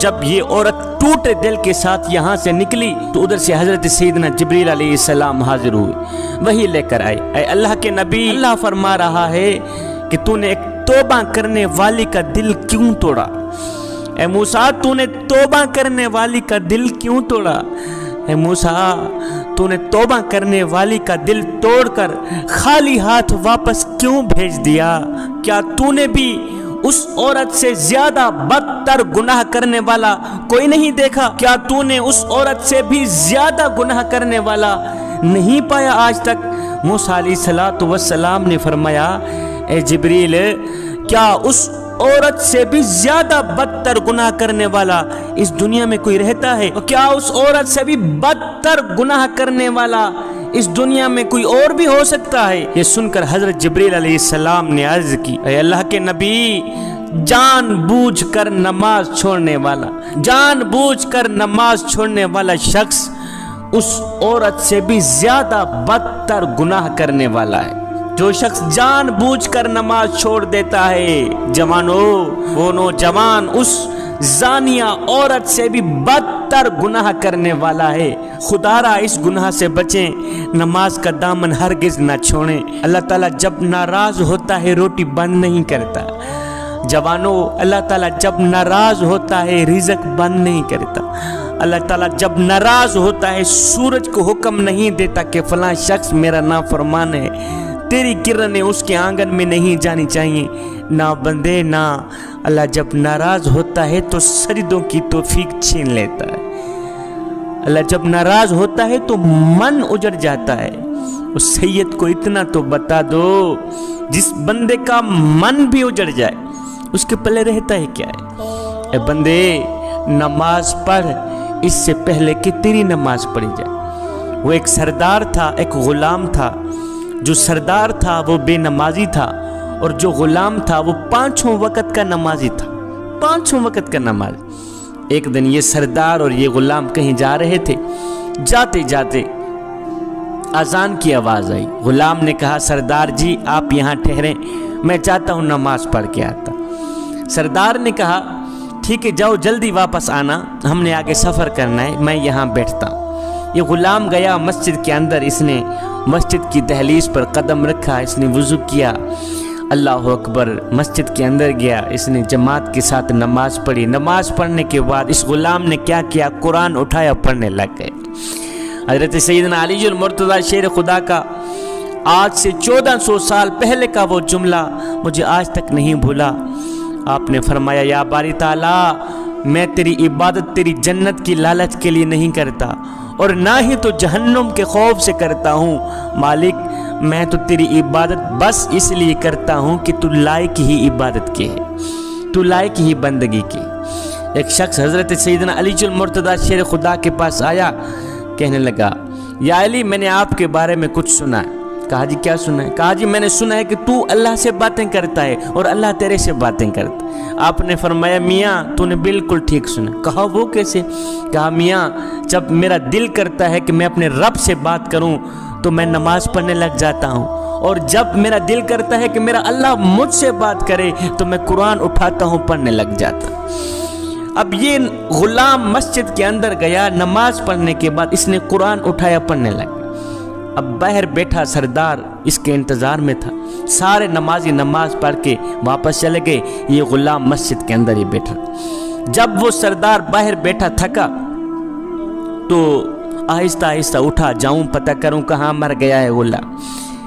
جب یہ عورت ٹوٹے دل کے ساتھ یہاں سے نکلی تو ادھر سے حضرت سیدنا جبریل علیہ السلام حاضر ہوئے، وہی لے کر آئے۔ اے اللہ کے نبی، اللہ فرما رہا ہے کہ تو نے ایک توبہ کرنے والی کا دل کیوں توڑا؟ اے موسیٰ، تو نے توبہ کرنے والی کا دل کیوں توڑا؟ اے موسیٰ، تو نے توبہ کرنے والی کا دل توڑ کر خالی ہاتھ واپس کیوں بھیج دیا؟ کیا تو نے بھی اس عورت سے زیادہ بدتر گناہ کرنے والا کوئی نہیں دیکھا؟ کیا تو نے اس عورت سے بھی زیادہ گناہ کرنے والا نہیں پایا آج تک؟ موسیٰ علیہ السلام نے فرمایا، اے جبریل، کیا اس عورت سے بھی زیادہ بدتر گناہ کرنے والا اس دنیا میں کوئی رہتا ہے؟ اور کیا اس عورت سے بھی بدتر گناہ کرنے والا اس دنیا میں کوئی اور بھی ہو سکتا ہے؟ یہ سن کر حضرت جبریل علیہ السلام نے عرض کی، اے اللہ کے نبی، جان بوجھ کر نماز چھوڑنے والا شخص اس عورت سے بھی زیادہ بدتر گناہ کرنے والا ہے۔ جو شخص جان بوجھ کر نماز چھوڑ دیتا ہے، جوانو، وہ نوجوان اس زانیہ عورت سے بھی بدتر گناہ کرنے والا ہے۔ خدا را اس گناہ سے بچیں، نماز کا دامن ہرگز نہ چھوڑیں۔ اللہ تعالیٰ جب ناراض ہوتا ہے روٹی بند نہیں کرتا، جوانو، اللہ تعالیٰ جب ناراض ہوتا ہے رزق بند نہیں کرتا۔ اللہ تعالیٰ جب ناراض ہوتا ہے سورج کو حکم نہیں دیتا کہ فلاں شخص میرا نافرمان ہے، تیری کرنیں اس کے آنگن میں نہیں جانی چاہیے۔ نہ بندے، نہ، اللہ جب ناراض ہوتا ہے تو سجدوں کی توفیق چھین لیتا ہے۔ اللہ جب ناراض ہوتا ہے تو من اجڑ جاتا ہے۔ اس سید کو اتنا تو بتا دو، جس بندے کا من بھی اجڑ جائے اس کے پلے رہتا ہے کیا ہے؟ اے بندے، نماز پڑھ اس سے پہلے کہ تیری نماز پڑھی جائے۔ وہ ایک سردار تھا، ایک غلام تھا۔ جو سردار تھا وہ بے نمازی تھا، اور جو غلام تھا وہ 5 وقت کا نمازی تھا، 5 وقت کا نماز۔ ایک دن یہ سردار اور یہ غلام کہیں جا رہے تھے، جاتے جاتے اذان کی آواز آئی۔ غلام نے کہا، سردار جی آپ یہاں ٹھہریں، میں چاہتا ہوں نماز پڑھ کے آتا۔ سردار نے کہا، ٹھیک ہے، جاؤ جلدی واپس آنا، ہم نے آگے سفر کرنا ہے، میں یہاں بیٹھتا ہوں۔ یہ غلام گیا مسجد کے اندر، اس نے مسجد کی دہلیز پر قدم رکھا، اس نے وضو کیا، اللہ اکبر، مسجد کے اندر گیا، اس نے جماعت کے ساتھ نماز پڑھی۔ نماز پڑھنے کے بعد اس غلام نے کیا کیا؟ قرآن اٹھایا، پڑھنے لگ گئے۔ حضرت سیدنا علی المرتضیٰ شیر خدا کا آج سے 1400 سال پہلے کا وہ جملہ مجھے آج تک نہیں بھولا۔ آپ نے فرمایا، یا باری تعالیٰ، میں تیری عبادت تیری جنت کی لالچ کے لیے نہیں کرتا، اور نہ ہی تو جہنم کے خوف سے کرتا ہوں۔ مالک، میں تو تیری عبادت بس اس لیے کرتا ہوں کہ تو لائق ہی عبادت کے ہے، تو لائق ہی بندگی کی۔ ایک شخص حضرت سیدنا علی المرتضیٰ شیر خدا کے پاس آیا، کہنے لگا، یا علی، میں نے آپ کے بارے میں کچھ سنا ہے۔ کہا جی کیا سنا ہے؟ کہا جی میں نے سنا ہے کہ تو اللہ سے باتیں کرتا ہے اور اللہ تیرے سے باتیں کرتا ہے۔ آپ نے فرمایا، میاں تو نے بالکل ٹھیک سنا۔ کہا وہ کیسے؟ کہا میاں، جب میرا دل کرتا ہے کہ میں اپنے رب سے بات کروں تو میں نماز پڑھنے لگ جاتا ہوں، اور جب میرا دل کرتا ہے کہ میرا اللہ مجھ سے بات کرے تو میں قرآن اٹھاتا ہوں، پڑھنے لگ جاتا ہوں۔ اب یہ غلام مسجد کے اندر گیا، نماز پڑھنے کے بعد اس نے قرآن اٹھایا، پڑھنے لگا۔ اب باہر بیٹھا سردار اس کے انتظار میں تھا۔ سارے نمازی نماز پڑھ کے واپس چلے گئے، یہ غلام مسجد کے اندر ہی بیٹھا۔ جب وہ سردار باہر بیٹھا تھکا تو آہستہ آہستہ اٹھا، جاؤں پتہ کروں کہاں مر گیا ہے غلام۔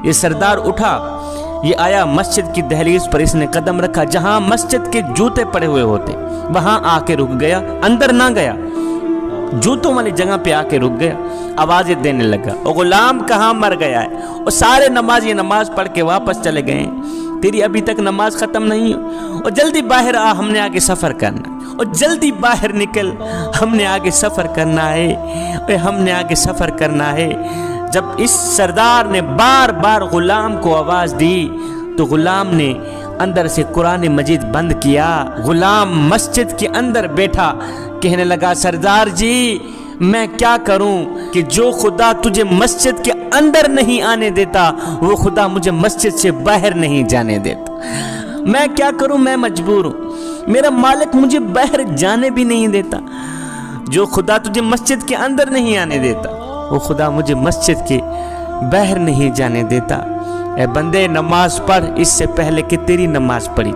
یہ سردار اٹھا، یہ آیا مسجد کی دہلیز پر، اس نے قدم رکھا، جہاں مسجد کے جوتے پڑے ہوئے ہوتے وہاں آ کے رک گیا، اندر نہ گیا، جوتوں والی جگہ پہ آ کے رک گیا، آوازیں دینے لگا، اور غلام کہاں مر گیا ہے؟ اور سارے نمازی نماز پڑھ کے واپس چلے گئے، تیری ابھی تک نماز ختم نہیں ہو، اور جلدی باہر آ، ہم نے آگے سفر کرنا، اور جلدی باہر نکل، ہم نے آگے سفر کرنا ہے، اور ہم نے آگے سفر کرنا ہے۔ جب اس سردار نے بار بار غلام کو آواز دی تو غلام نے اندر سے قرآن مجید بند کیا۔ غلام مسجد کے اندر بیٹھا، کہنے لگا، سردار جی میں کیا کروں کہ جو خدا تجھے مسجد کے اندر نہیں آنے دیتا وہ خدا مجھے مسجد سے باہر نہیں جانے دیتا۔ میں کیا کروں، میں مجبور ہوں، میرا مالک مجھے باہر جانے بھی نہیں دیتا۔ جو خدا تجھے مسجد کے اندر نہیں آنے دیتا، وہ خدا مجھے مسجد کے باہر نہیں جانے دیتا۔ اے بندے، نماز پڑھ اس سے پہلے کہ تیری نماز پڑھی۔